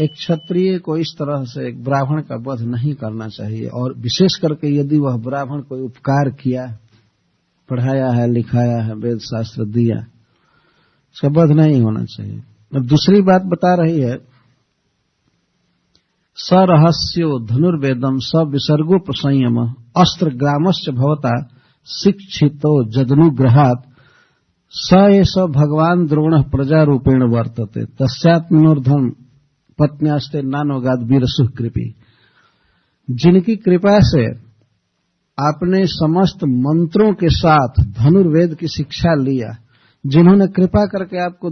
एक क्षत्रिय को इस तरह से एक ब्राह्मण का वध नहीं करना चाहिए, और विशेष करके यदि वह ब्राह्मण कोई उपकार किया, पढ़ाया है, लिखाया है, वेद शास्त्र दिया, उसका वध नहीं होना चाहिए। अब दूसरी बात बता रही है, सरहस्यो धनुर्वेदम स विसर्गो प्रसंयम अस्त्र ग्रामश्च भवता शिक्षितो जदनुग्रहात् स एष भगवान द्रोण प्रजारूपेण वर्तते तस्यात्मनोर्धम पत्न्यास्ते नानोगाद वीरसुः कृपी। जिनकी कृपा से आपने समस्त मंत्रों के साथ धनुर्वेद की शिक्षा लिया, जिन्होंने कृपा करके आपको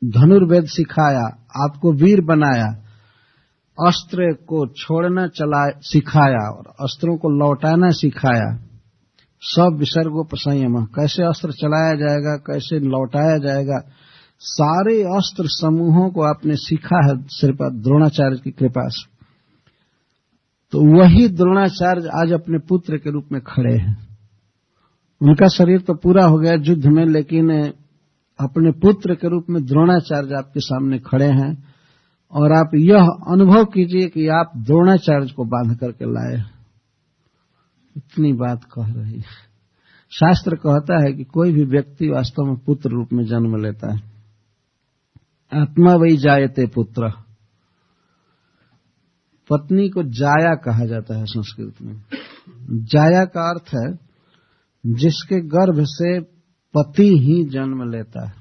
धनुर्वेद सिखाया, आपको वीर बनाया, अस्त्र को छोड़ना सिखाया और अस्त्रों को लौटाना सिखाया, सब विसर्गो प्रसंयम, कैसे अस्त्र चलाया जाएगा, कैसे लौटाया जाएगा, सारे अस्त्र समूहों को आपने सीखा है श्रीपाद द्रोणाचार्य की कृपा से। तो वही द्रोणाचार्य आज अपने पुत्र के रूप में खड़े हैं। उनका शरीर तो पूरा हो गया युद्ध में, लेकिन अपने पुत्र के रूप में द्रोणाचार्य आपके सामने खड़े हैं, और आप यह अनुभव कीजिए कि आप द्रोणाचार्य को बांध करके लाए। इतनी बात कह रही है। शास्त्र कहता है कि कोई भी व्यक्ति वास्तव में पुत्र रूप में जन्म लेता है। आत्मा वही जायते पुत्र, पत्नी को जाया कहा जाता है संस्कृत में। जाया का अर्थ है जिसके गर्भ से पति ही जन्म लेता है,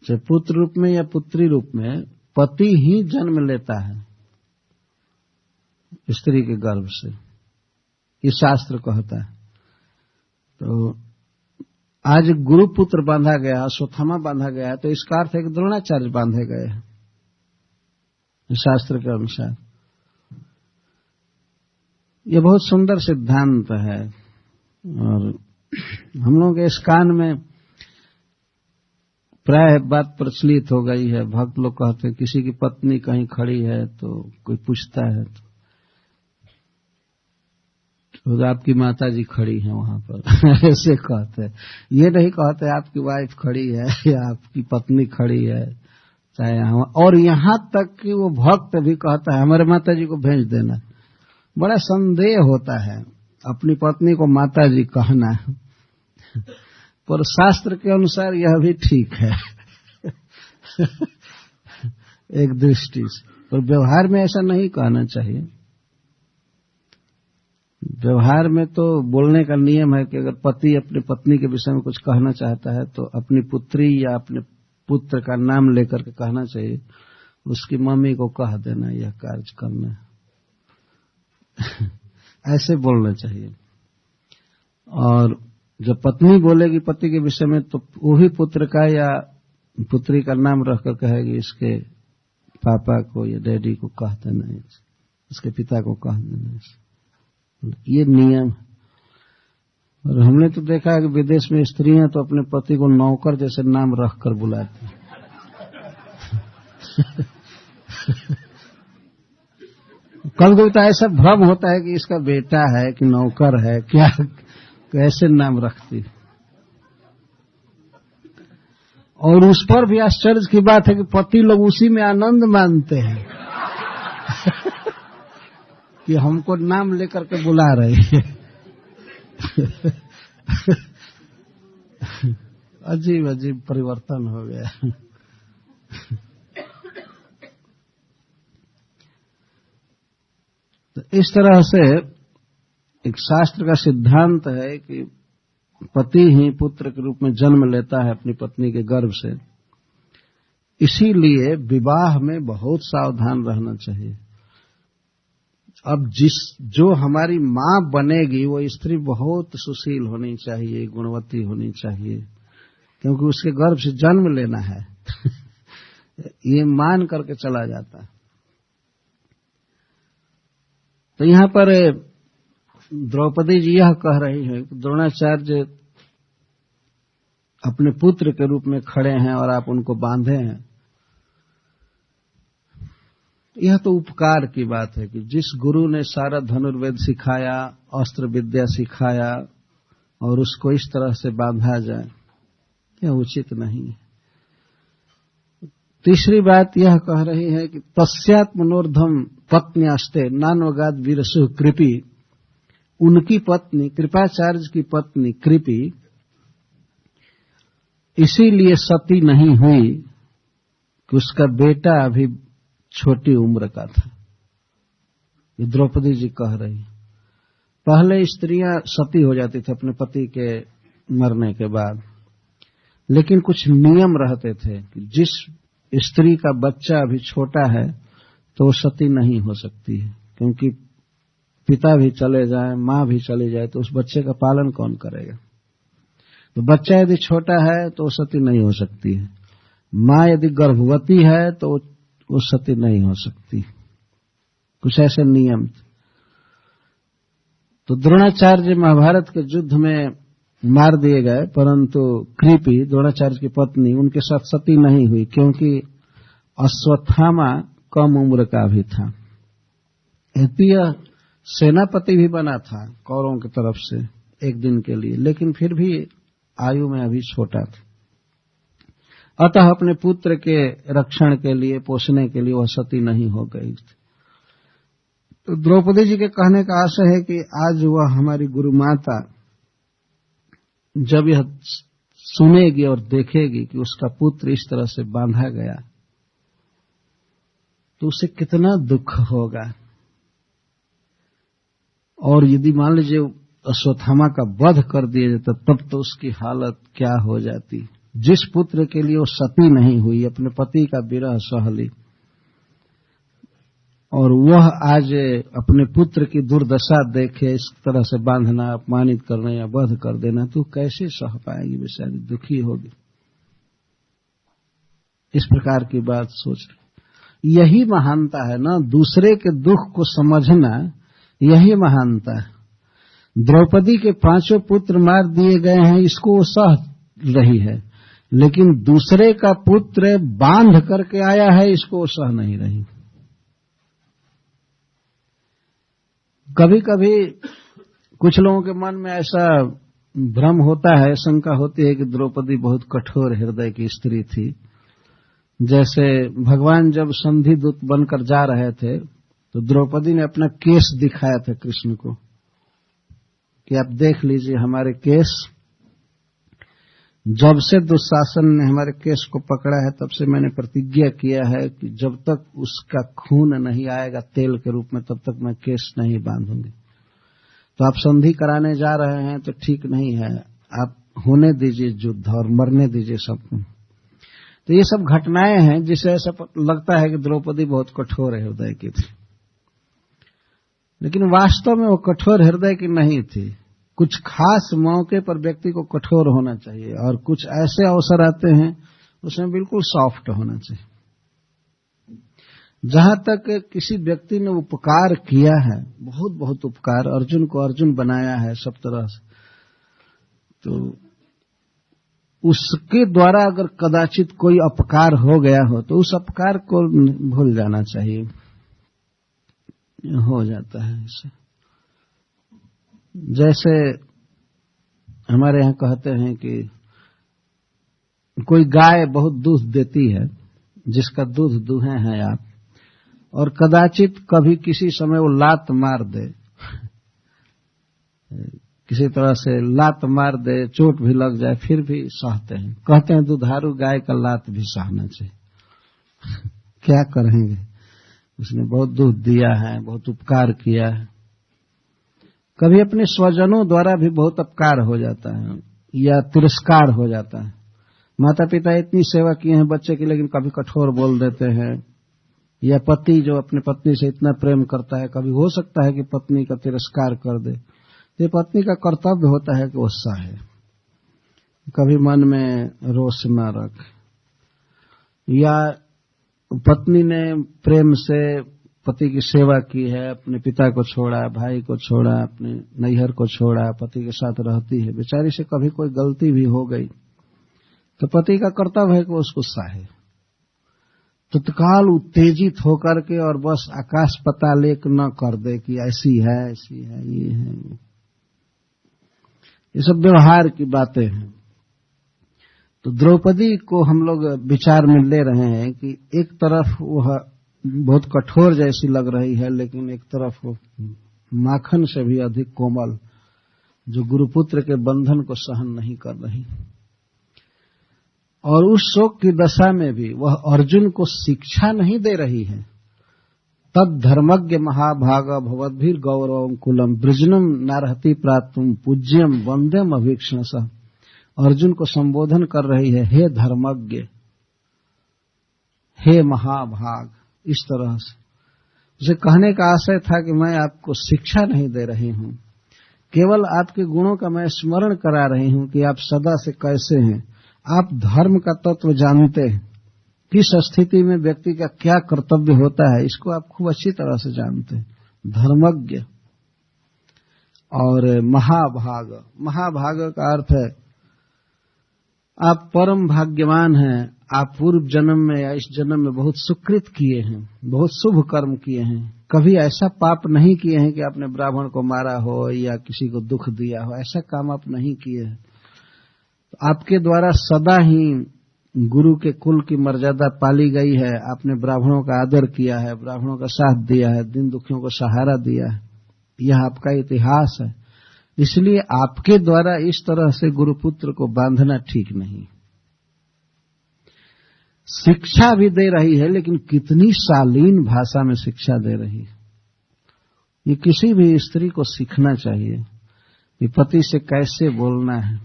चाहे पुत्र रूप में या पुत्री रूप में, पति ही जन्म लेता है स्त्री के गर्भ से, ये शास्त्र कहता है। तो आज गुरुपुत्र बांधा गया, अश्वत्थामा बांधा गया, तो इसका अर्थ है कि द्रोणाचार्य बांधे गए हैं शास्त्र के अनुसार। यह बहुत सुंदर सिद्धांत है, और हम लोग के इस कान में प्राय बात प्रचलित हो गई है। भक्त लोग कहते हैं किसी की पत्नी कहीं खड़ी है तो कोई पूछता है तो आपकी माता जी खड़ी हैं वहां पर ऐसे कहते हैं। ये नहीं कहते आपकी वाइफ खड़ी है या आपकी पत्नी खड़ी है, चाहे यहाँ, और यहाँ तक कि वो भक्त भी कहता है हमारे माता जी को भेज देना। बड़ा संदेह होता है अपनी पत्नी को माता जी कहना, पर शास्त्र के अनुसार यह भी ठीक है एक दृष्टि से, पर व्यवहार में ऐसा नहीं कहना चाहिए। व्यवहार में तो बोलने का नियम है कि अगर पति अपनी पत्नी के विषय में कुछ कहना चाहता है तो अपनी पुत्री या अपने पुत्र का नाम लेकर के कहना चाहिए, उसकी मम्मी को कह देना यह कार्य करना ऐसे बोलना चाहिए। और जब पत्नी बोलेगी पति के विषय में तो वो भी पुत्र का या पुत्री का नाम रखकर कहेगी इसके पापा को या डैडी को कह देना, इसके पिता को कह देना, ये नियम। और हमने तो देखा है कि विदेश में स्त्रियां तो अपने पति को नौकर जैसे नाम रखकर बुलाती हैं कभी कभी तो ऐसा भ्रम होता है कि इसका बेटा है कि नौकर है, क्या कैसे नाम रखती। और उस पर भी आश्चर्य की बात है कि पति लोग उसी में आनंद मानते हैं कि हमको नाम लेकर के बुला रही है अजीब अजीब परिवर्तन हो गया। तो इस तरह से एक शास्त्र का सिद्धांत है कि पति ही पुत्र के रूप में जन्म लेता है अपनी पत्नी के गर्भ से। इसीलिए विवाह में बहुत सावधान रहना चाहिए। अब जो हमारी मां बनेगी वो स्त्री बहुत सुशील होनी चाहिए, गुणवती होनी चाहिए, क्योंकि उसके गर्भ से जन्म लेना है ये मान करके चला जाता है। तो यहाँ पर द्रौपदी जी यह कह रही है कि द्रोणाचार्य अपने पुत्र के रूप में खड़े हैं और आप उनको बांधे हैं। यह तो उपकार की बात है कि जिस गुरु ने सारा धनुर्वेद सिखाया, अस्त्र विद्या सिखाया, और उसको इस तरह से बांधा जाए, यह उचित नहीं है। तीसरी बात यह कह रही है कि तस्यात् मनोर्धम पत्न्यास्ते नान्वगाद वीरसु कृपी, उनकी पत्नी कृपाचार्य की पत्नी कृपी इसीलिए सती नहीं हुई कि उसका बेटा अभी छोटी उम्र का था। ये द्रौपदी जी कह रही है। पहले स्त्रियां सती हो जाती थी अपने पति के मरने के बाद, लेकिन कुछ नियम रहते थे कि जिस स्त्री का बच्चा अभी छोटा है तो वो सती नहीं हो सकती है, क्योंकि पिता भी चले जाए, मां भी चली जाए तो उस बच्चे का पालन कौन करेगा। तो बच्चा यदि छोटा है तो वो सती नहीं हो सकती है। मां यदि गर्भवती है तो वो सती नहीं हो सकती। कुछ ऐसे नियम थे। तो द्रोणाचार्य महाभारत के युद्ध में मार दिए गए, परंतु कृपी द्रोणाचार्य की पत्नी उनके साथ सती नहीं हुई, क्योंकि अश्वत्थामा कम उम्र का भी था। यद्यपि सेनापति भी बना था कौरवों की तरफ से एक दिन के लिए, लेकिन फिर भी आयु में अभी छोटा था। अतः अपने पुत्र के रक्षण के लिए, पोषने के लिए वह सती नहीं हो गई थी। तो द्रौपदी जी के कहने का आशय है कि आज वह हमारी गुरु माता जब यह सुनेगी और देखेगी कि उसका पुत्र इस तरह से बांधा गया तो उसे कितना दुख होगा। और यदि मान लीजिए अश्वत्थामा का वध कर दिया जाता तब तो उसकी हालत क्या हो जाती। जिस पुत्र के लिए वो सती नहीं हुई, अपने पति का विरह सह ली, और वह आज अपने पुत्र की दुर्दशा देखे, इस तरह से बांधना, अपमानित करना या वध कर देना, तो कैसे सह पाएगी, बेचारी दुखी होगी। इस प्रकार की बात सोच रही। यही महानता है ना, दूसरे के दुख को समझना, यही महानता है। द्रौपदी के 5 पुत्र मार दिए गए हैं, इसको वो सह रही है, लेकिन दूसरे का पुत्र बांध करके आया है, इसको वो सह नहीं रही। कभी कभी कुछ लोगों के मन में ऐसा भ्रम होता है, शंका होती है कि द्रौपदी बहुत कठोर हृदय की स्त्री थी। जैसे भगवान जब संधि दूत बनकर जा रहे थे तो द्रौपदी ने अपना केस दिखाया था कृष्ण को कि आप देख लीजिए हमारे केस। जब से दुशासन ने हमारे केस को पकड़ा है तब से मैंने प्रतिज्ञा किया है कि जब तक उसका खून नहीं आएगा तेल के रूप में, तब तक मैं केस नहीं बांधूंगी। तो आप संधि कराने जा रहे हैं तो ठीक नहीं है, आप होने दीजिए युद्ध और मरने दीजिए सबको। तो ये सब घटनाएं हैं जिससे ऐसा लगता है कि द्रौपदी बहुत कठोर हृदय की थी, लेकिन वास्तव में वो कठोर हृदय की नहीं थी। कुछ खास मौके पर व्यक्ति को कठोर होना चाहिए और कुछ ऐसे अवसर आते हैं उसमें बिल्कुल सॉफ्ट होना चाहिए। जहां तक किसी व्यक्ति ने उपकार किया है, बहुत बहुत उपकार, अर्जुन को अर्जुन बनाया है सब तरह से, तो उसके द्वारा अगर कदाचित कोई अपकार हो गया हो तो उस अपकार को भूल जाना चाहिए। हो जाता है ऐसे। जैसे हमारे यहाँ कहते हैं कि कोई गाय बहुत दूध देती है, जिसका दूध दूहे हैं आप, और कदाचित कभी किसी समय वो लात मार दे, किसी तरह से लात मार दे, चोट भी लग जाए, फिर भी सहते हैं। कहते हैं दुधारू गाय का लात भी सहना चाहिए। क्या करेंगे, उसने बहुत दूध दिया है, बहुत उपकार किया है। कभी अपने स्वजनों द्वारा भी बहुत अपकार हो जाता है या तिरस्कार हो जाता है। माता पिता इतनी सेवा किए हैं बच्चे की, लेकिन कभी कठोर बोल देते हैं, या पति जो अपनी पत्नी से इतना प्रेम करता है, कभी हो सकता है कि पत्नी का तिरस्कार कर दे। ये पत्नी का कर्तव्य होता है कि वो सहे, कभी मन में रोष न रख। या पत्नी ने प्रेम से पति की सेवा की है, अपने पिता को छोड़ा, भाई को छोड़ा, अपने नैहर को छोड़ा, पति के साथ रहती है, बेचारी से कभी कोई गलती भी हो गई तो पति का कर्तव्य है कि उसको सहे। तत्काल उत्तेजित होकर के और बस आकाश पाताल एक न कर दे कि ऐसी है, ऐसी है, ये है। ये सब व्यवहार की बातें हैं। तो द्रौपदी को हम लोग विचार में ले रहे हैं कि एक तरफ वह बहुत कठोर जैसी लग रही है, लेकिन एक तरफ वो माखन से भी अधिक कोमल, जो गुरुपुत्र के बंधन को सहन नहीं कर रही। और उस शोक की दशा में भी वह अर्जुन को शिक्षा नहीं दे रही है। तद धर्मज्ञ महाभाग भवद्भिर गौरवम कुलम वृजनम नारहति प्राप्तुम पूज्यम वंदेम अभीक्षणस। अर्जुन को संबोधन कर रही है, हे धर्मज्ञ, हे महाभाग, इस तरह से। उसे कहने का आशय था कि मैं आपको शिक्षा नहीं दे रही हूं, केवल आपके गुणों का मैं स्मरण करा रही हूं कि आप सदा से कैसे हैं। आप धर्म का तत्व जानते हैं, किस स्थिति में व्यक्ति का क्या कर्तव्य होता है, इसको आप खूब अच्छी तरह से जानते हैं। धर्मज्ञ और महाभाग, महाभाग का अर्थ है आप परम भाग्यवान हैं। आप पूर्व जन्म में या इस जन्म में बहुत सुकृत किए हैं, बहुत शुभ कर्म किए हैं, कभी ऐसा पाप नहीं किए हैं कि आपने ब्राह्मण को मारा हो या किसी को दुख दिया हो, ऐसा काम आप नहीं किए हैं। तो आपके द्वारा सदा ही गुरु के कुल की मर्यादा पाली गई है। आपने ब्राह्मणों का आदर किया है, ब्राह्मणों का साथ दिया है, दीन दुखियों को सहारा दिया है, यह आपका इतिहास है। इसलिए आपके द्वारा इस तरह से गुरुपुत्र को बांधना ठीक नहीं। शिक्षा भी दे रही है, लेकिन कितनी शालीन भाषा में शिक्षा दे रही है। ये किसी भी स्त्री को सीखना चाहिए कि पति से कैसे बोलना है।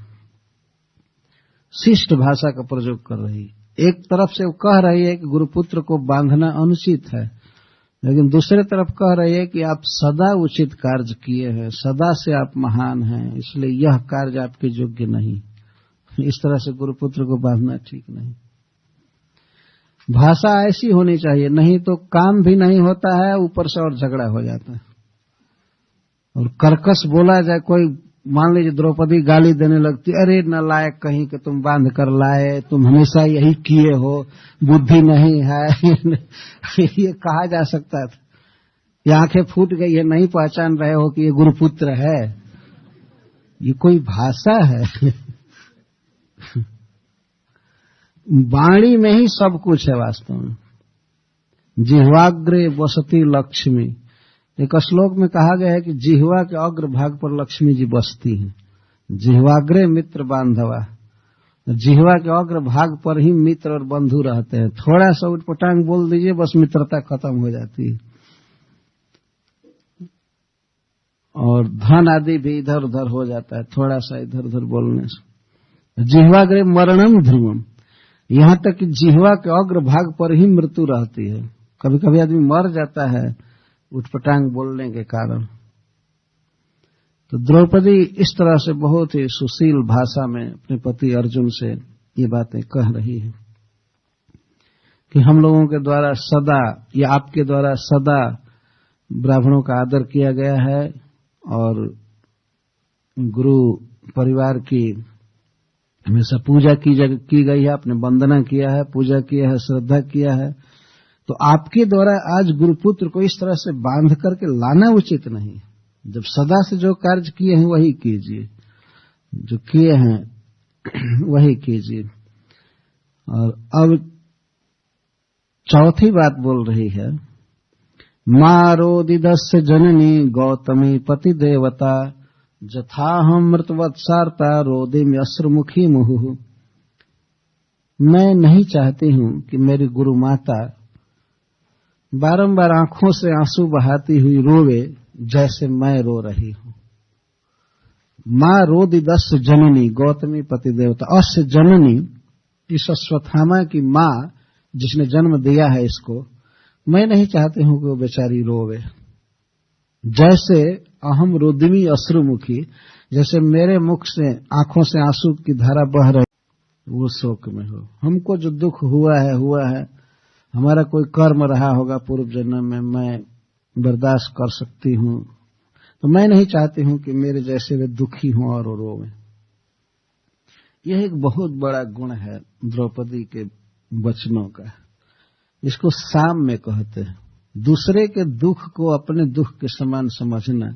शिष्ट भाषा का प्रयोग कर रही है। एक तरफ से वो कह रही है कि गुरुपुत्र को बांधना अनुचित है, लेकिन दूसरे तरफ कह रही है कि आप सदा उचित कार्य किए हैं, सदा से आप महान हैं, इसलिए यह कार्य आपके योग्य नहीं। इस तरह से गुरुपुत्र को बांधना ठीक नहीं। भाषा ऐसी होनी चाहिए, नहीं तो काम भी नहीं होता है, ऊपर से और झगड़ा हो जाता है। और कर्कश बोला जाए, कोई मान लीजिए द्रौपदी गाली देने लगती, अरे नालायक कहीं कि तुम बांध कर लाए, तुम हमेशा यही किए हो, बुद्धि नहीं है। ये कहा जा सकता था। ये आंखें फूट गई है, नहीं पहचान रहे हो कि ये गुरुपुत्र है। ये कोई भाषा है? वाणी में ही सब कुछ है वास्तव में। जिह्वाग्रे वसती लक्ष्मी, एक श्लोक में कहा गया है कि जिह्वा के अग्र भाग पर लक्ष्मी जी बसती हैं। जिह्वाग्रे मित्र बांधवा, जिह्वा के अग्र भाग पर ही मित्र और बंधु रहते हैं। थोड़ा सा उटपटांग बोल दीजिए, बस मित्रता खत्म हो जाती है। और धन आदि भी इधर उधर हो जाता है, थोड़ा सा इधर उधर बोलने से। जिह्वाग्रे मरणम ध्रुवम, यहां तक कि जिह्वा के अग्र भाग पर ही मृत्यु रहती है। कभी कभी आदमी मर जाता है उटपटांग बोलने के कारण। तो द्रौपदी इस तरह से बहुत ही सुशील भाषा में अपने पति अर्जुन से ये बातें कह रही है कि हम लोगों के द्वारा सदा, या आपके द्वारा सदा ब्राह्मणों का आदर किया गया है और गुरु परिवार की हमेशा पूजा की गई है, आपने वंदना किया है, पूजा किया है, श्रद्धा किया है। तो आपके द्वारा आज गुरुपुत्र को इस तरह से बांध करके लाना उचित नहीं। जब सदा से जो कार्य किए हैं वही कीजिए, जो किए हैं वही कीजिए। और अब चौथी बात बोल रही है, मारोदिदस्य जननी गौतमी पति देवता जथाहम मृतवत्सारता रोदिम अश्रुमुखी मुहुः। मैं नहीं चाहती हूं कि मेरी गुरु माता बारंबार आंखों से आंसू बहाती हुई रोवे जैसे मैं रो रही हूं। मां रोदिदस्य जननी गौतमी पति देवता। अस्य जननी, इस अश्वत्थामा की मां जिसने जन्म दिया है इसको, मैं नहीं चाहती हूं कि वो बेचारी रोवे। जैसे अहम रोदिमी अश्रुमुखी, जैसे मेरे मुख से आंखों से आंसू की धारा बह रही, वो शोक में हो। हमको जो दुख हुआ है, हमारा कोई कर्म रहा होगा पूर्व जन्म में, मैं बर्दाश्त कर सकती हूं, तो मैं नहीं चाहती हूं कि मेरे जैसे वे दुखी हों और रोवें। यह एक बहुत बड़ा गुण है द्रौपदी के वचनों का। इसको साम्य कहते हैं, दूसरे के दुख को अपने दुख के समान समझना।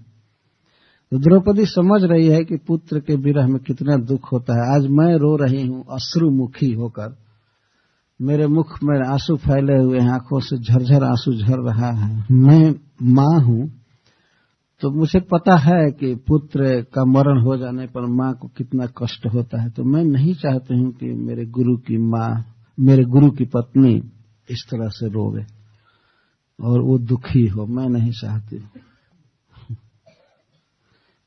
तो द्रौपदी समझ रही है कि पुत्र के विरह में कितना दुख होता है। आज मैं रो रही हूं अश्रुमुखी होकर, मेरे मुख में आंसू फैले हुए हैं, आंखों से झरझर आंसू झर रहा है। मैं मां हूं तो मुझे पता है कि पुत्र का मरण हो जाने पर मां को कितना कष्ट होता है। तो मैं नहीं चाहती हूं कि मेरे गुरु की मां, मेरे गुरु की पत्नी इस तरह से रोवे और वो दुखी हो, मैं नहीं चाहती।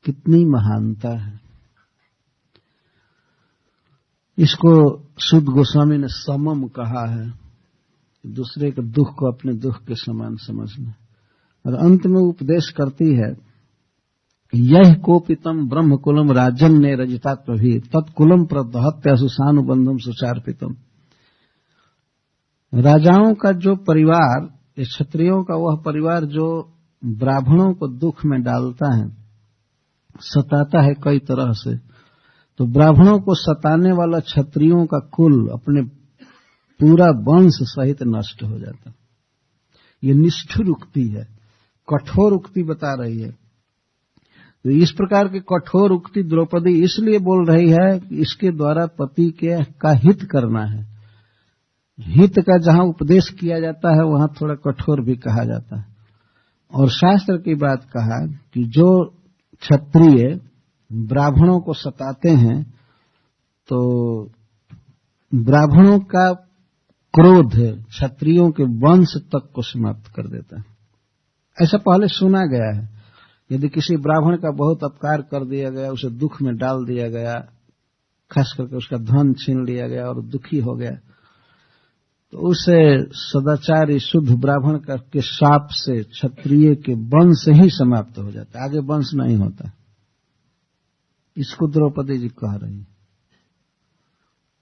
कितनी महानता है। इसको शुद्ध गोस्वामी ने समम कहा है, दूसरे के दुख को अपने दुख के समान समझना। और अंत में उपदेश करती है, यह कोपितम ब्रह्मकुलम राजन ने रजितात्मभि तत्कुलम प्रदहत्य सुसानुबंधम सुचार्पितम। राजाओं का जो परिवार, क्षत्रियों का वह परिवार जो ब्राह्मणों को दुख में डालता है, सताता है कई तरह से, तो ब्राह्मणों को सताने वाला क्षत्रियों का कुल, अपने पूरा वंश सहित नष्ट हो जाता। ये निष्ठुर उक्ति है, कठोर उक्ति बता रही है। तो इस प्रकार की कठोर उक्ति द्रौपदी इसलिए बोल रही है कि इसके द्वारा पति का हित करना है। हित का जहां उपदेश किया जाता है वहां थोड़ा कठोर भी कहा जाता है। और शास्त्र की बात कहा कि जो क्षत्रिय ब्राह्मणों को सताते हैं तो ब्राह्मणों का क्रोध क्षत्रियों के वंश तक को समाप्त कर देता है। ऐसा पहले सुना गया है। यदि किसी ब्राह्मण का बहुत अपकार कर दिया गया, उसे दुख में डाल दिया गया, खास करके उसका धन छीन लिया गया और दुखी हो गया, तो उसे सदाचारी शुद्ध ब्राह्मण के शाप से क्षत्रिय के वंश ही समाप्त हो जाता है, आगे वंश नहीं होता। इसको द्रौपदी जी कह रही है।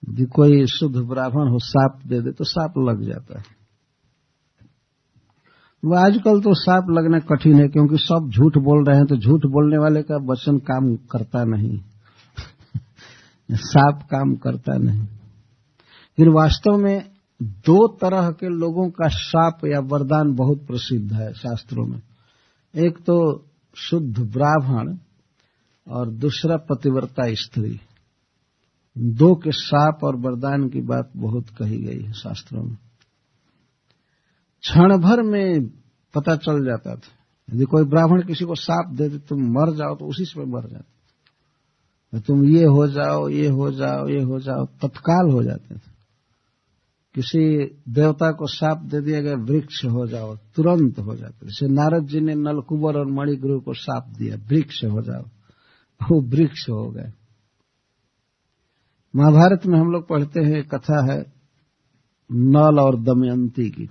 यदि कोई शुद्ध ब्राह्मण हो शाप दे दे तो शाप लग जाता है। वो आजकल तो शाप लगना कठिन है, क्योंकि सब झूठ बोल रहे हैं, तो झूठ बोलने वाले का वचन काम करता नहीं शाप काम करता नहीं। फिर वास्तव में दो तरह के लोगों का शाप या वरदान बहुत प्रसिद्ध है शास्त्रों में। एक तो शुद्ध ब्राह्मण और दूसरा पतिव्रता स्त्री। दो के शाप और वरदान की बात बहुत कही गई है शास्त्रों में। क्षण भर में पता चल जाता था। यदि कोई ब्राह्मण किसी को शाप दे दे तुम मर जाओ, तो उसी से मर जाते। तुम ये हो जाओ, ये हो जाओ, ये हो जाओ, तत्काल हो जाते थे। किसी देवता को शाप दे दिया गया, वृक्ष हो जाओ, तुरंत हो जाते। जैसे नारद जी ने नलकुबर और मणिग्रह को शाप दिया, वृक्ष हो जाओ, वो वृक्ष हो गए। महाभारत में हम लोग पढ़ते हैं, कथा है नल और दमयंती की।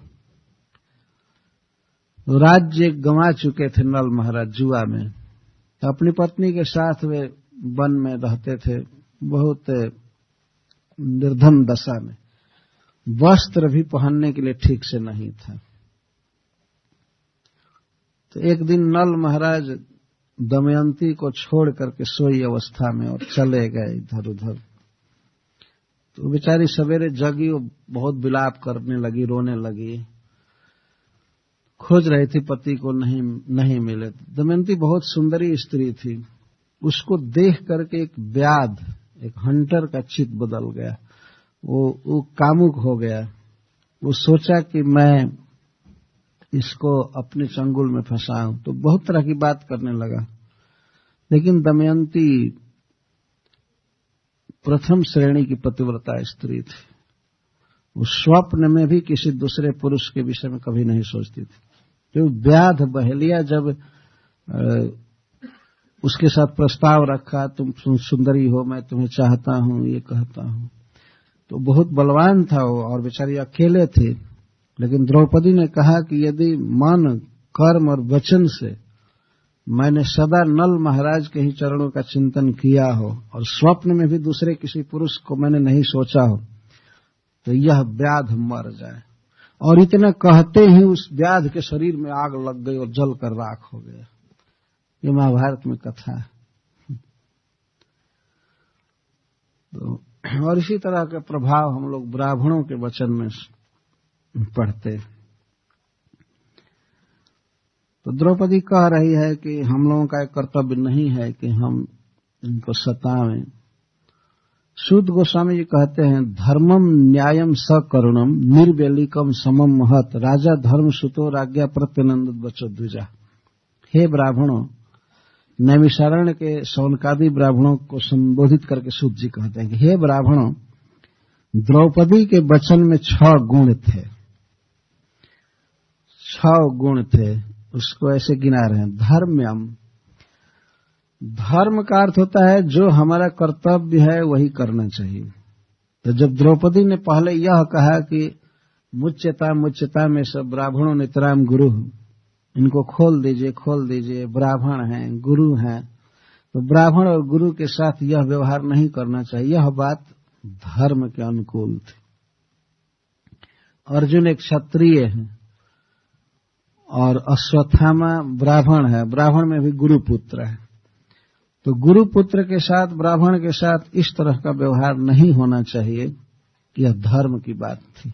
राज्य गंवा चुके थे नल महाराज जुआ में, तो अपनी पत्नी के साथ वे वन में रहते थे, बहुत निर्धन दशा में। वस्त्र भी पहनने के लिए ठीक से नहीं था। तो एक दिन नल महाराज दमयंती को छोड़ करके सोई अवस्था में और चले गए इधर उधर। तो बेचारी सवेरे जगी और बहुत विलाप करने लगी, रोने लगी, खोज रही थी पति को, नहीं मिले। दमयंती बहुत सुंदरी स्त्री थी। उसको देख करके एक व्याध, एक हंटर का चित्त बदल गया। वो कामुक हो गया। वो सोचा कि मैं इसको अपने चंगुल में फंसाऊं, तो बहुत तरह की बात करने लगा। लेकिन दमयंती प्रथम श्रेणी की पतिव्रता स्त्री थी। वो स्वप्न में भी किसी दूसरे पुरुष के विषय में कभी नहीं सोचती थी। जो व्याध बहेलिया जब उसके साथ प्रस्ताव रखा, तुम सुंदरी हो, मैं तुम्हें चाहता हूं, ये कहता हूं, तो बहुत बलवान था वो और बेचारी अकेले थे। लेकिन द्रौपदी ने कहा कि यदि मन, कर्म और वचन से मैंने सदा नल महाराज के ही चरणों का चिंतन किया हो और स्वप्न में भी दूसरे किसी पुरुष को मैंने नहीं सोचा हो, तो यह व्याध मर जाए। और इतना कहते ही उस व्याध के शरीर में आग लग गई और जल कर राख हो गया। ये महाभारत में कथा है। तो और इसी तरह के प्रभाव हम लोग ब्राह्मणों के वचन में पढ़ते। तो द्रौपदी कह रही है कि हम लोगों का कर्तव्य नहीं है कि हम इनको सतावें। सूत गोस्वामी जी कहते हैं, धर्मम न्यायम सकरुणम निर्वेलिकम समम महत राजा धर्म सुतो राज्ञा प्रत्यनंद बचो द्विजा। हे ब्राह्मणों, नैमिषारण्य के शौनकादि ब्राह्मणों को संबोधित करके सूत जी कहते हैं कि हे ब्राह्मणों, द्रौपदी के वचन में 6 गुण थे। 6 गुण थे, उसको ऐसे गिना रहे हैं। धर्म्यम, धर्म का अर्थ होता है जो हमारा कर्तव्य है वही करना चाहिए। तो जब द्रौपदी ने पहले यह कहा कि मुच्यता में सब ब्राह्मणों नितराम गुरु, इनको खोल दीजिए, ब्राह्मण हैं, गुरु हैं, तो ब्राह्मण और गुरु के साथ यह व्यवहार नहीं करना चाहिए। यह बात धर्म के अनुकूल थी। अर्जुन एक क्षत्रिय है और अश्वत्थामा ब्राह्मण है, ब्राह्मण में भी गुरुपुत्र है, तो गुरुपुत्र के साथ ब्राह्मण के साथ इस तरह का व्यवहार नहीं होना चाहिए। यह धर्म की बात थी।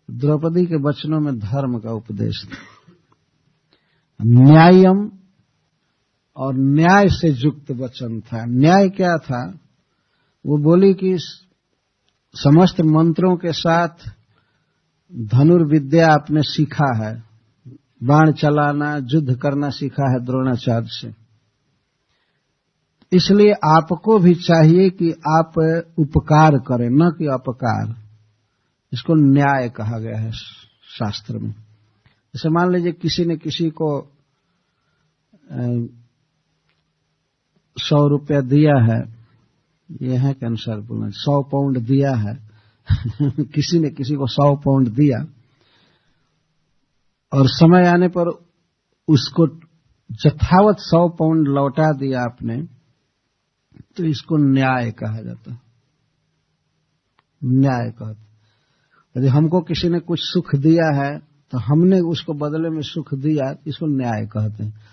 द्रौपदी के वचनों में धर्म का उपदेश था। न्यायम, और न्याय से युक्त वचन था। न्याय क्या था? वो बोली कि समस्त मंत्रों के साथ धनुर्विद्या आपने सीखा है, बाण चलाना, युद्ध करना सीखा है द्रोणाचार्य से, इसलिए आपको भी चाहिए कि आप उपकार करें, न कि अपकार। इसको न्याय कहा गया है शास्त्र में। जैसे मान लीजिए किसी ने किसी को 100 रुपया दिया है, यह के अनुसार बोलना, 100 पाउंड दिया है किसी ने किसी को 100 पाउंड दिया और समय आने पर उसको यथावत 100 पाउंड लौटा दिया आपने, तो इसको न्याय कहा जाता है। न्याय कहते, यदि हमको किसी ने कुछ सुख दिया है तो हमने उसको बदले में सुख दिया, इसको न्याय कहते हैं।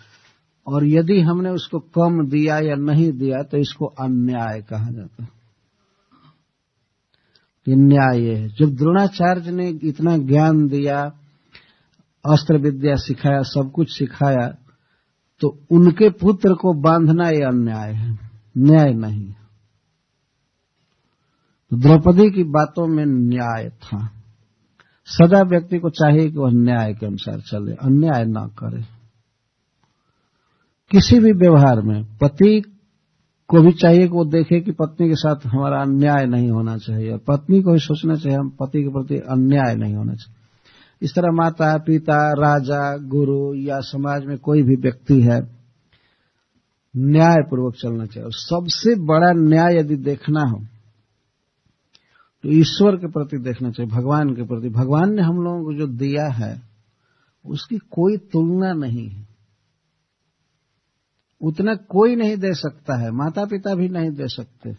और यदि हमने उसको कम दिया या नहीं दिया तो इसको अन्याय कहा जाता है। ये न्याय है। जब द्रोणाचार्य ने इतना ज्ञान दिया, अस्त्र विद्या सिखाया, सब कुछ सिखाया, तो उनके पुत्र को बांधना ये अन्याय है, न्याय नहीं। तो द्रौपदी की बातों में न्याय था। सदा व्यक्ति को चाहिए कि वह न्याय के अनुसार चले, अन्याय न करे। किसी भी व्यवहार में पति को भी चाहिए कि वो देखे कि पत्नी के साथ हमारा अन्याय नहीं होना चाहिए, और पत्नी को भी सोचना चाहिए हम पति के प्रति अन्याय नहीं होना चाहिए। इस तरह माता, पिता, राजा, गुरु या समाज में कोई भी व्यक्ति है, न्याय पूर्वक चलना चाहिए। और सबसे बड़ा न्याय यदि देखना हो तो ईश्वर के प्रति देखना चाहिए, भगवान के प्रति। भगवान ने हम लोगों को जो दिया है उसकी कोई तुलना नहीं है, उतना कोई नहीं दे सकता है, माता पिता भी नहीं दे सकते।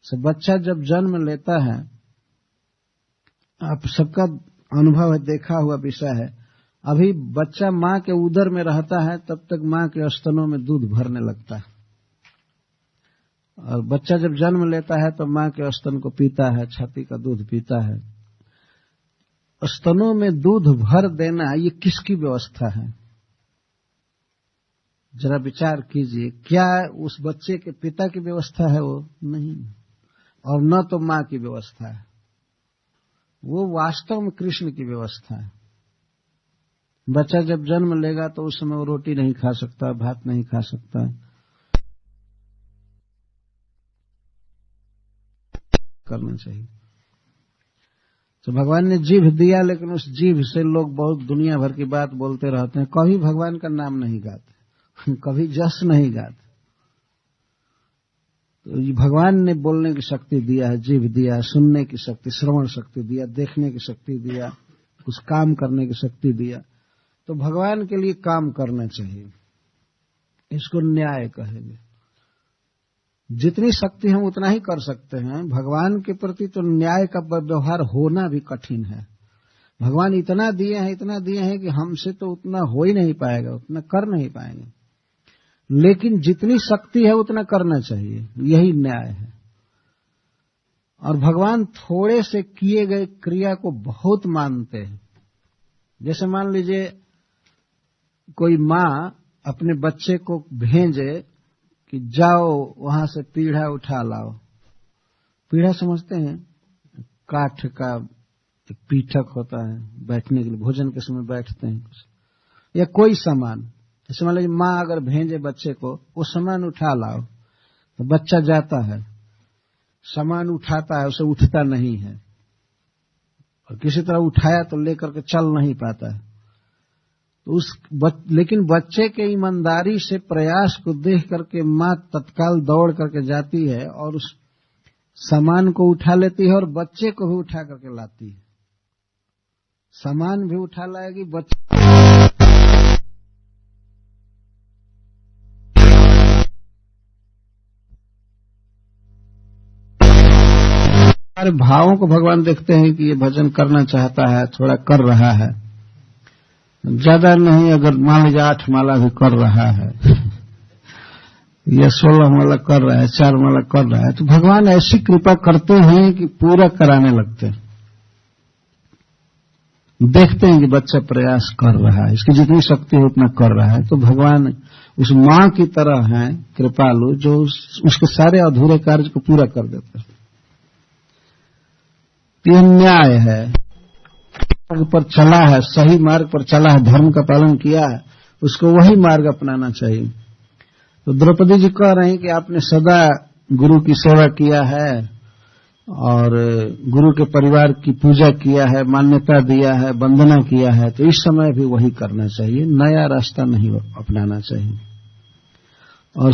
सब बच्चा जब जन्म लेता है, आप सबका अनुभव है, देखा हुआ विषय है, अभी बच्चा मां के उदर में रहता है तब तक मां के स्तनों में दूध भरने लगता है, और बच्चा जब जन्म लेता है तो मां के स्तन को पीता है, छाती का दूध पीता है। स्तनों में दूध भर देना ये किसकी व्यवस्था है? जरा विचार कीजिए, क्या उस बच्चे के पिता की व्यवस्था है? वो नहीं, और न तो मां की व्यवस्था है। वो वास्तव में कृष्ण की व्यवस्था है। बच्चा जब जन्म लेगा तो उस समय वो रोटी नहीं खा सकता, भात नहीं खा सकता, करना चाहिए। तो भगवान ने जीभ दिया, लेकिन उस जीभ से लोग बहुत दुनिया भर की बात बोलते रहते हैं, कभी भगवान का नाम नहीं गाते, कभी जस नहीं गाते। तो भगवान ने बोलने की शक्ति दिया है, जीभ दिया, सुनने की शक्ति, श्रवण शक्ति दिया, देखने की शक्ति दिया, कुछ काम करने की शक्ति दिया। तो भगवान के लिए काम करना चाहिए, इसको न्याय कहेंगे। जितनी शक्ति हम उतना ही कर सकते हैं। भगवान के प्रति तो न्याय का व्यवहार होना भी कठिन है। भगवान इतना दिए हैं कि हमसे तो उतना हो ही नहीं पाएगा, उतना कर नहीं पाएंगे, लेकिन जितनी शक्ति है उतना करना चाहिए, यही न्याय है। और भगवान थोड़े से किए गए क्रिया को बहुत मानते हैं। जैसे मान लीजिए कोई माँ अपने बच्चे को भेजे कि जाओ वहां से पीढ़ा उठा लाओ। पीढ़ा समझते हैं? काठ का एक पीठक होता है, बैठने के लिए, भोजन के समय बैठते हैं कुछ, या कोई सामान। जैसे मान लीजिए माँ अगर भेजे बच्चे को वो सामान उठा लाओ, तो बच्चा जाता है, सामान उठाता है, उसे उठता नहीं है, और किसी तरह उठाया तो लेकर के चल नहीं पाता है। तो लेकिन बच्चे के ईमानदारी से प्रयास को देख करके माँ तत्काल दौड़ करके जाती है और उस सामान को उठा लेती है और बच्चे को भी उठा करके लाती है। सामान भी उठा लाएगी, बच्चे हमारे भावों को भगवान देखते हैं कि ये भजन करना चाहता है, थोड़ा कर रहा है, ज्यादा नहीं, अगर मान लीजिए 8 माला भी कर रहा है या 16 माला कर रहा है, 4 माला कर रहा है, तो भगवान ऐसी कृपा करते हैं कि पूरा कराने लगते हैं। देखते हैं कि बच्चा प्रयास कर रहा है, इसकी जितनी शक्ति है उतना कर रहा है, तो भगवान उस माँ की तरह है कृपालु, जो उसके सारे अधूरे कार्य को पूरा कर देता है। यह न्याय है, मार्ग पर चला है, सही मार्ग पर चला है, धर्म का पालन किया है, उसको वही मार्ग अपनाना चाहिए। तो द्रौपदी जी कह रहे हैं कि आपने सदा गुरु की सेवा किया है और गुरु के परिवार की पूजा किया है, मान्यता दिया है, वंदना किया है, तो इस समय भी वही करना चाहिए, नया रास्ता नहीं अपनाना चाहिए। और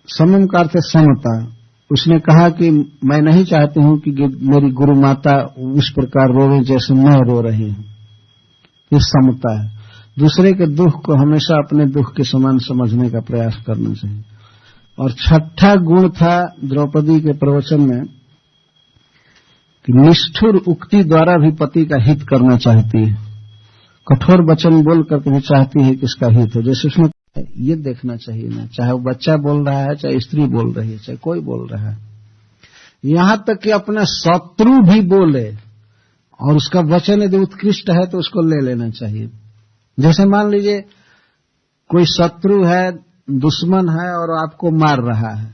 समम का अर्थ है समता। उसने कहा कि मैं नहीं चाहती हूं कि मेरी गुरु माता उस प्रकार रोवे जैसे मैं रो रही हूं। ये समता है, दूसरे के दुख को हमेशा अपने दुख के समान समझने का प्रयास करना चाहिए। और छठा गुण था द्रौपदी के प्रवचन में कि निष्ठुर उक्ति द्वारा भी पति का हित करना चाहती है, कठोर वचन बोल करके भी चाहती है कि इसका हित हो। जैसे उसमें ये देखना चाहिए ना, चाहे वो बच्चा बोल रहा है, चाहे स्त्री बोल रही है, चाहे कोई बोल रहा है, यहां तक कि अपना शत्रु भी बोले और उसका वचन यदि उत्कृष्ट है तो उसको ले लेना चाहिए। जैसे मान लीजिए कोई शत्रु है, दुश्मन है और आपको मार रहा है,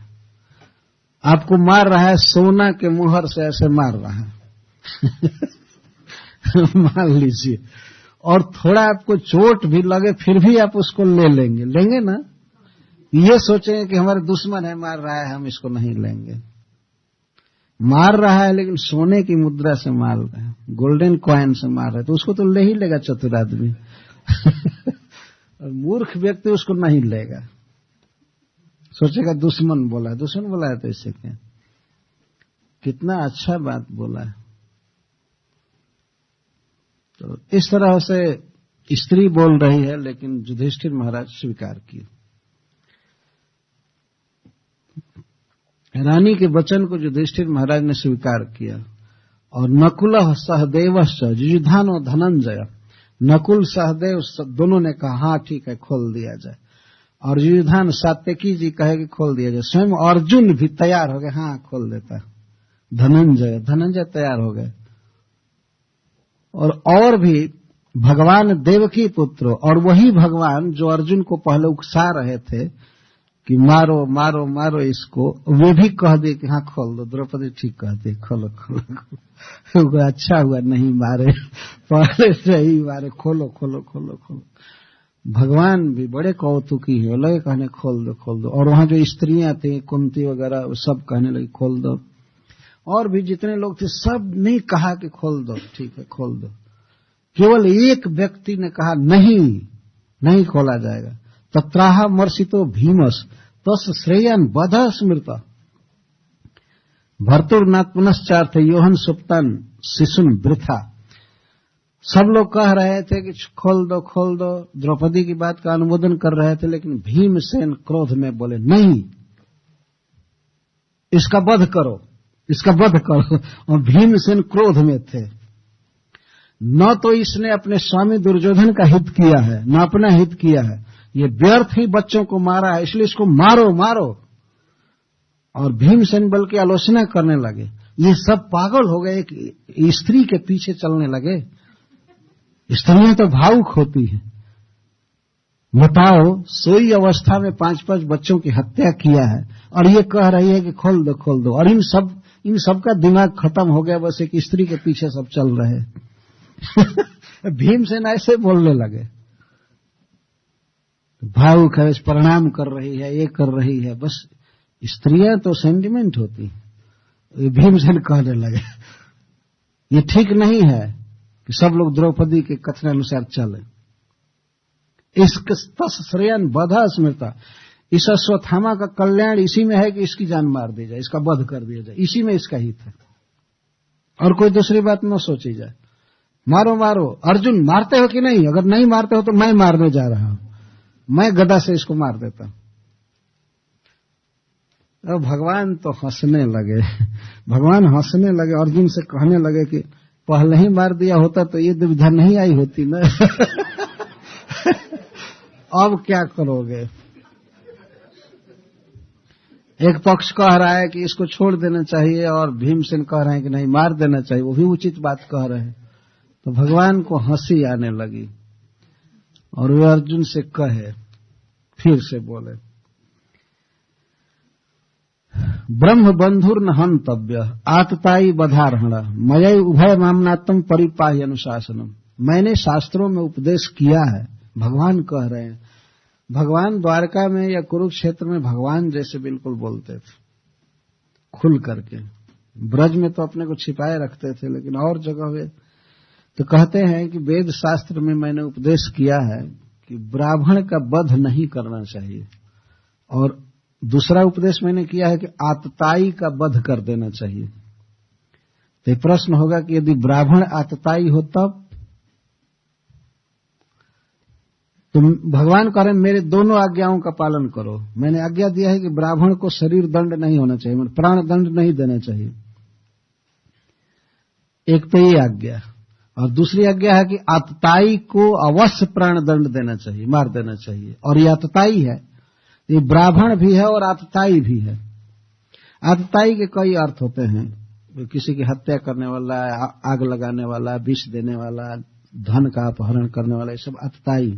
आपको मार रहा है सोना के मुहर से ऐसे मार रहा है मान लीजिए, और थोड़ा आपको चोट भी लगे फिर भी आप उसको लेंगे ना। ये सोचेंगे कि हमारे दुश्मन है, मार रहा है, हम इसको नहीं लेंगे। मार रहा है लेकिन सोने की मुद्रा से मार रहा है, गोल्डन कॉइन से मार रहा है, तो उसको तो ले ही लेगा चतुर आदमी और मूर्ख व्यक्ति उसको नहीं लेगा, सोचेगा दुश्मन बोला है तो इससे क्या, कितना अच्छा बात बोला है। तो इस तरह से स्त्री बोल रही है, लेकिन युधिष्ठिर महाराज स्वीकार किए। रानी के वचन को युधिष्ठिर महाराज ने स्वीकार किया। और नकुल सहदेवश्च युयुधान और धनंजय, नकुल सहदेव दोनों ने कहा हाँ ठीक है खोल दिया जाए, और युयुधान सात्यकी जी कहे कि खोल दिया जाए, स्वयं अर्जुन भी तैयार हो गए, हाँ खोल देता। धनंजय तैयार हो गए। और भी भगवान देवकी पुत्र, और वही भगवान जो अर्जुन को पहले उकसा रहे थे कि मारो मारो मारो इसको, वे भी कह दिए कि हाँ खोल दो। द्रौपदी ठीक कहती, खोलो खोलो खोलो। अच्छा हुआ नहीं मारे, पहले से ही मारे, खोलो खोलो खोलो खोलो। भगवान भी बड़े कौतुकी है, लगे कहने खोल दो खोल दो। और वहां जो स्त्रियां थी कुंती वगैरह सब कहने लगी खोल दो, और भी जितने लोग थे सब ने कहा कि खोल दो, ठीक है खोल दो। केवल एक व्यक्ति ने कहा नहीं खोला जाएगा। तत्राह मर्षितो भीमस तस् श्रेयन बध स्मृत भर्तुर्नाथ पुनश्चार्थ योहन सुप्तन शिशुन वृथा। सब लोग कह रहे थे कि खोल दो, द्रौपदी की बात का अनुमोदन कर रहे थे, लेकिन भीमसेन क्रोध में बोले नहीं, इसका वध करो। और भीमसेन क्रोध में थे, न तो इसने अपने स्वामी दुर्योधन का हित किया है, न अपना हित किया है, ये व्यर्थ ही बच्चों को मारा है, इसलिए इसको मारो। और भीमसेन बल की आलोचना करने लगे। ये सब पागल हो गए, एक स्त्री के पीछे चलने लगे। स्त्रियां तो भावुक होती हैं, बताओ, सोई अवस्था में 5-5 बच्चों की हत्या किया है और ये कह रही है कि खोल दो खोल दो, और इन सब का दिमाग खत्म हो गया, बस एक स्त्री के पीछे सब चल रहे। भीमसेन ऐसे बोलने लगे, भावुक है, प्रणाम कर रही है, ये कर रही है, बस स्त्रियां तो सेंटिमेंट होती। भीमसेन कहने लगे ये ठीक नहीं है कि सब लोग द्रौपदी के कथनानुसार चले। इसके श्रेयन बधा स्मृता, इस अश्वत्थामा का कल्याण इसी में है कि इसकी जान मार दी जाए, इसका वध कर दिया जाए, इसी में इसका हित है, और कोई दूसरी बात न सोची जाए। मारो मारो। अर्जुन मारते हो कि नहीं? अगर नहीं मारते हो तो मैं मारने जा रहा हूं, मैं गदा से इसको मार देता हूं। अब भगवान तो हंसने लगे। भगवान हंसने लगे, अर्जुन से कहने लगे कि पहले ही मार दिया होता तो ये दुविधा नहीं आई होती ना। अब क्या करोगे? एक पक्ष कह रहा है कि इसको छोड़ देना चाहिए और भीमसेन कह रहे हैं कि नहीं, मार देना चाहिए, वो भी उचित बात कह रहे हैं। तो भगवान को हंसी आने लगी और वे अर्जुन से कहे, फिर से बोले, ब्रह्म बंधुर न हंतव्य आतताई बधारहण मयि उभय मामनात्म परिपाह्य अनुशासनम। मैंने शास्त्रों में उपदेश किया है, भगवान कह रहे हैं। भगवान द्वारका में या कुरुक्षेत्र में भगवान जैसे बिल्कुल बोलते थे, खुल करके। ब्रज में तो अपने को छिपाए रखते थे, लेकिन और जगह वे तो कहते हैं कि वेद शास्त्र में मैंने उपदेश किया है कि ब्राह्मण का वध नहीं करना चाहिए, और दूसरा उपदेश मैंने किया है कि आतताई का वध कर देना चाहिए। तो प्रश्न होगा कि यदि ब्राह्मण आतताई हो तब? तो भगवान कह रहे हैं मेरे दोनों आज्ञाओं का पालन करो। मैंने आज्ञा दिया है कि ब्राह्मण को शरीर दंड नहीं होना चाहिए, मतलब प्राण दंड नहीं देना चाहिए। एक तो ये आज्ञा, और दूसरी आज्ञा है कि आतताई को अवश्य प्राण दंड देना चाहिए, मार देना चाहिए। और ये आतताई है, ये ब्राह्मण भी है और आतताई भी है। आतताई के कई अर्थ होते हैं, किसी की हत्या करने वाला, आग लगाने वाला, विष देने वाला, धन का अपहरण करने वाला, ये सब आतताई।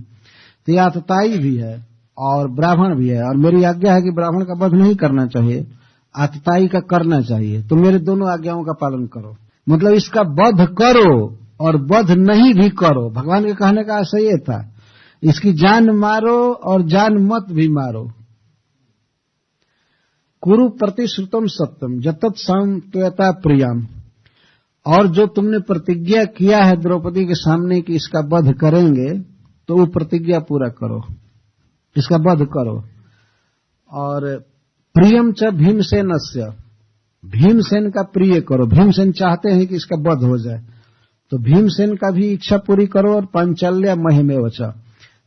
तो ये आतताई भी है और ब्राह्मण भी है, और मेरी आज्ञा है कि ब्राह्मण का वध नहीं करना चाहिए, आतताई का करना चाहिए। तो मेरे दोनों आज्ञाओं का पालन करो, मतलब इसका वध करो और वध नहीं भी करो। भगवान के कहने का आशय ये था, इसकी जान मारो और जान मत भी मारो। कुरु प्रतिश्रुतम सत्यम जतत संत्वता प्रियम, और जो तुमने प्रतिज्ञा किया है द्रौपदी के सामने कि इसका वध करेंगे, तो वो प्रतिज्ञा पूरा करो, इसका वध करो। और प्रियम च भीमसेनस्य, भीमसेन का प्रिय करो। भीमसेन चाहते हैं कि इसका वध हो जाए, तो भीमसेन का भी इच्छा पूरी करो। और पांचाल्या महिमेव च,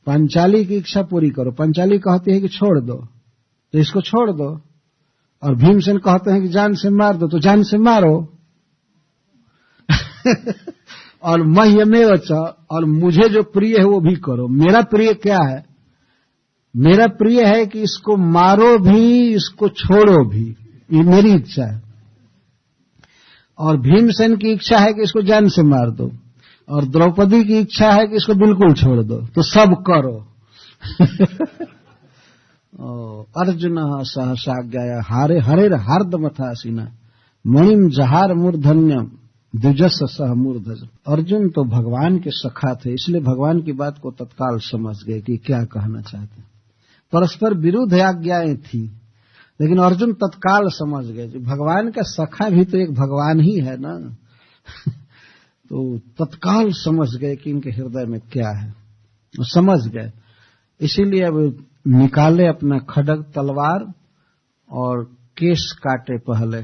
पांचाली की इच्छा पूरी करो। पांचाली कहती है कि छोड़ दो, तो इसको छोड़ दो। और भीमसेन कहते हैं कि जान से मार दो, तो जान से मारो। और मह्यमेव च, और मुझे जो प्रिय है वो भी करो। मेरा प्रिय क्या है? मेरा प्रिय है कि इसको मारो भी, इसको छोड़ो भी, ये मेरी इच्छा है। और भीमसेन की इच्छा है कि इसको जान से मार दो, और द्रौपदी की इच्छा है कि इसको बिल्कुल छोड़ दो। तो सब करो। अर्जुन सहसाज्ञाया हारे हरेर हार्दमथासीना मणिम जहार मूर्धन्यम द्विजस सह मूर्धज। अर्जुन तो भगवान के सखा थे, इसलिए भगवान की बात को तत्काल समझ गए कि क्या कहना चाहते। परस्पर विरुद्ध आज्ञाएं थी, लेकिन अर्जुन तत्काल समझ गए। भगवान का सखा भी तो एक भगवान ही है ना। तो तत्काल समझ गए कि इनके हृदय में क्या है, समझ गए। इसीलिए अब निकाले अपना खड्ग तलवार और केश काटे पहले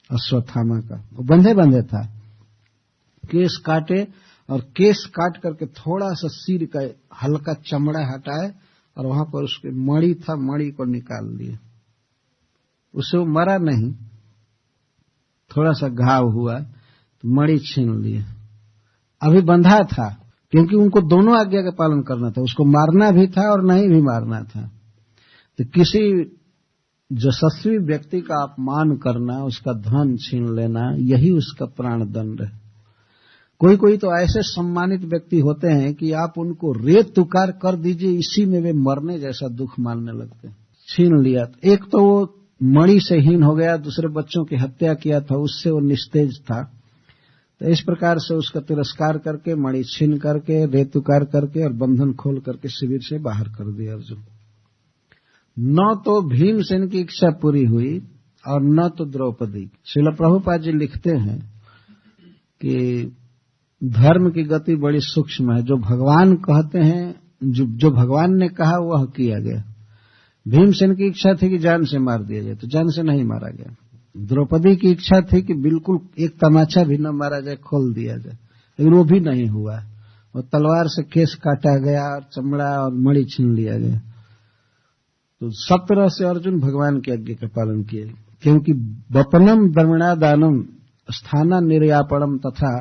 अश्वत्थामा का, वो बंधे बंधे था, केश काटे और केश काट करके थोड़ा सा सिर का हल्का चमड़ा हटाए और वहां पर उसके मणि था, मणि को निकाल लिए। उसे वो मरा नहीं, थोड़ा सा घाव हुआ तो मणि छीन लिए। अभी बंधा था, क्योंकि उनको दोनों आज्ञा का पालन करना था, उसको मारना भी था और नहीं भी मारना था। तो किसी यशस्वी व्यक्ति का अपमान करना, उसका धन छीन लेना, यही उसका प्राण दंड है। कोई कोई तो ऐसे सम्मानित व्यक्ति होते हैं कि आप उनको रेत तुकार कर दीजिए, इसी में वे मरने जैसा दुख मानने लगते हैं। छीन लिया, एक तो वो मणि से हीन हो गया, दूसरे बच्चों की हत्या किया था, उससे वो निस्तेज था। तो इस प्रकार से उसका तिरस्कार करके, मणि छीन करके, रेत तुकार करके और बंधन खोल करके शिविर से बाहर कर दिया अर्जुन। न तो भीमसेन की इच्छा पूरी हुई और न तो द्रौपदी। श्रील प्रभुपाद जी लिखते हैं कि धर्म की गति बड़ी सूक्ष्म है। जो भगवान कहते हैं, जो भगवान ने कहा वह किया गया। भीमसेन की इच्छा थी कि जान से मार दिया जाए, तो जान से नहीं मारा गया। द्रौपदी की इच्छा थी कि बिल्कुल एक तमाचा भी न मारा जाए, खोल दिया जाए, लेकिन वो भी नहीं हुआ। वो तलवार से केस काटा गया और चमड़ा और मणि छीन लिया गया। तो सब तरह से अर्जुन भगवान की आज्ञा का पालन किए, क्योंकि वपनम दर्मणादानम स्थाना निर्यापणम तथा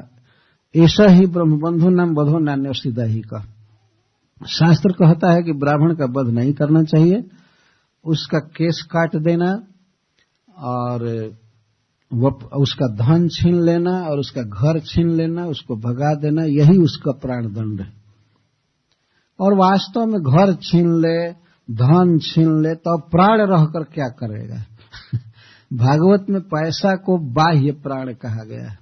ऐसा ही ब्रह्मबंधु नाम वधो नान्य सीधा ही का। शास्त्र कहता है कि ब्राह्मण का वध नहीं करना चाहिए, उसका केस काट देना और उसका धन छीन लेना और उसका घर छीन लेना, उसको भगा देना, यही उसका प्राण दंड है। और वास्तव में घर छीन ले, धन छीन ले, तो प्राण रहकर क्या करेगा? भागवत में पैसा को बाह्य प्राण कहा गया है।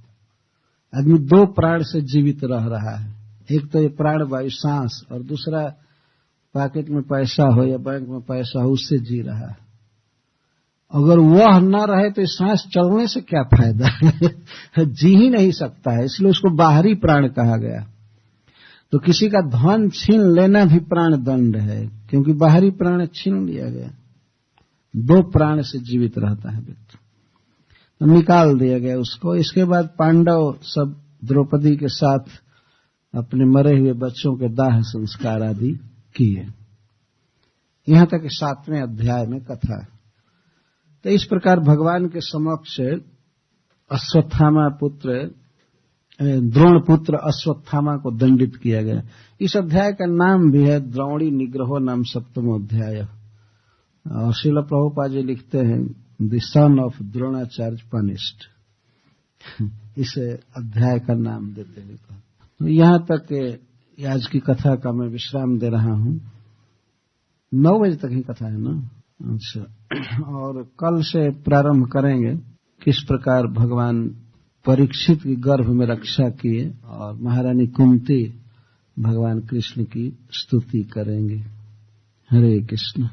आदमी दो प्राण से जीवित रह रहा है, एक तो ये प्राण वायु सांस, और दूसरा पॉकेट में पैसा हो या बैंक में पैसा हो, उससे जी रहा है। अगर वह न रहे तो सांस चलने से क्या फायदा? जी ही नहीं सकता है, इसलिए उसको बाहरी प्राण कहा गया। तो किसी का धन छीन लेना भी प्राण दंड है, क्योंकि बाहरी प्राण छीन लिया गया। दो प्राण से जीवित रहता है व्यक्ति, तो निकाल दिया गया उसको। इसके बाद पांडव सब द्रौपदी के साथ अपने मरे हुए बच्चों के दाह संस्कार आदि किए। यहां तक 7वें अध्याय में कथा। तो इस प्रकार भगवान के समक्ष अश्वत्थामा पुत्र, द्रोण पुत्र अश्वत्थामा को दंडित किया गया। इस अध्याय का नाम भी है द्रोणी निग्रहो नाम 7वां अध्याय। और श्रील प्रभुपाद जी लिखते हैं the son of Dronacharya punished, इस अध्याय का नाम देते हैं। तो यहां तक आज की कथा का मैं विश्राम दे रहा हूं। 9 बजे तक ही कथा है ना? अच्छा, और कल से प्रारंभ करेंगे किस प्रकार भगवान परीक्षित की गर्भ में रक्षा किए और महारानी कुंती भगवान कृष्ण की स्तुति करेंगे। हरे कृष्ण।